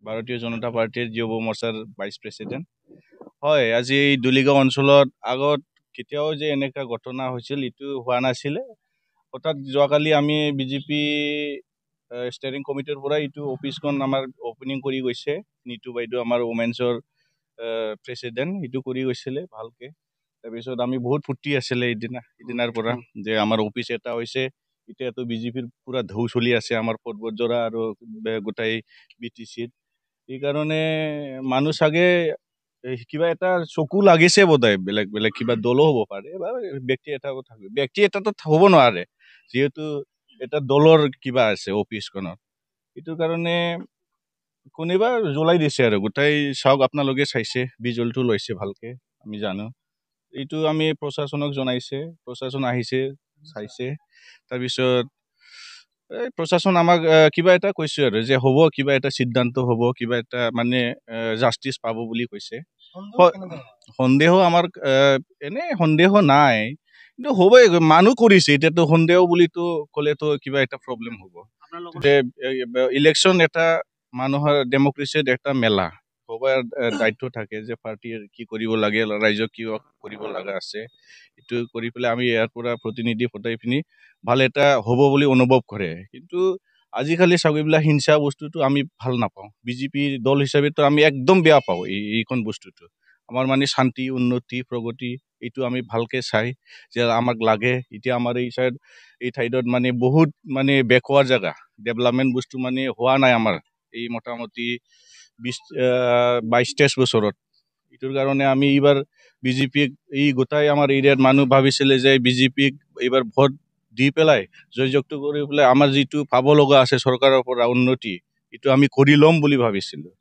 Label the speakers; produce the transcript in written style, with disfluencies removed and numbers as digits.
Speaker 1: ভাৰতীয় জনতা পাৰ্টিৰ যুৱ মৰ্চাৰ ভাইচ প্ৰেচিডেণ্ট। হয়, আজি এই দুলিগাঁও অঞ্চলত আগত কেতিয়াও যে এনেকুৱা ঘটনা হৈছিল এইটো হোৱা নাছিলে। হঠাৎ যোৱাকালি আমি বিজেপি ষ্টেয়াৰিং কমিটিৰ পৰা এইটো অফিচখন আমাৰ অপেনিং কৰি গৈছে। নীতু বাইদেউ আমাৰ ওমেন্সৰ প্ৰেচিডেণ্ট, এইটো কৰি গৈছিলে ভালকে। তাৰপিছত আমি বহুত ফূৰ্তি আছিলে সিদিনাৰ পৰা যে আমাৰ অফিচ এটা হৈছে। এতিয়াতো বিজেপিৰ পুৰা ঢৌ চলি আছে আমাৰ পৰ্বতজৰা আৰু গোটাই BTCত। সেইকাৰণে মানুহ চাগে কিবা এটা চকু লাগিছে বোধহয়, বেলেগ বেলেগ কিবা দলো হ'ব পাৰে বা ব্যক্তি এটাতো হ'ব নোৱাৰে, যিহেতু এটা দলৰ কিবা আছে অফিচখনত। এইটো কাৰণে কোনোবা জ্বলাই দিছে আৰু গোটাই চাওক, আপোনালোকে চাইছে, বিজুলটো লৈছে ভালকে, আমি জানো। এইটো আমি প্ৰশাসনক জনাইছে, প্ৰশাসন আহিছে, চাইছে। তাৰপিছত এই প্ৰশাসন আমাক কিবা এটা কৈছে আৰু যে হ'ব, কিবা এটা সিদ্ধান্ত হ'ব, কিবা এটা মানে জাষ্টিচ পাব বুলি কৈছে। সন্দেহ আমাৰ এনে সন্দেহ নাই, কিন্তু হ'বই, মানুহ কৰিছে। এতিয়াতো সন্দেহ বুলিতো ক'লেতো কিবা এটা প্ৰব্লেম হ'ব। ইলেকশ্যন এটা মানুহৰ ডেমক্ৰেচিৰ এটা মেলা, সবাৰ দায়িত্ব থাকে যে পাৰ্টিৰ কি কৰিব লাগে, ৰাইজক কি কৰিব লগা আছে, এইটো কৰি পেলাই আমি ইয়াৰ পৰা প্ৰতিনিধি পঠাই পিনি ভাল এটা হ'ব বুলি অনুভৱ কৰে। কিন্তু আজিকালি চাওক, এইবিলাক হিংসা বস্তুটো আমি ভাল নাপাওঁ। বিজেপি দল হিচাপেতো আমি একদম বেয়া পাওঁ এইখন বস্তুটো। আমাৰ মানে শান্তি, উন্নতি, প্ৰগতি এইটো আমি ভালকে চাই যে আমাক লাগে। এতিয়া আমাৰ এই ঠাইডত মানে বহুত মানে বেকৱাৰ্ড জেগা, ডেভেলপমেণ্ট বস্তু মানে হোৱা নাই আমাৰ এই মোটামুটি 22-23 বছৰত। এইটোৰ কাৰণে আমি এইবাৰ বিজেপিক, এই গোটাই আমাৰ এৰিয়াত মানুহ ভাবিছিলে যে বিজেপিক এইবাৰ ভোট দি পেলাই জয়যুক্ত কৰি পেলাই আমাৰ যিটো পাব লগা আছে চৰকাৰৰ পৰা উন্নতি, এইটো আমি কৰি ল'ম বুলি ভাবিছিলোঁ।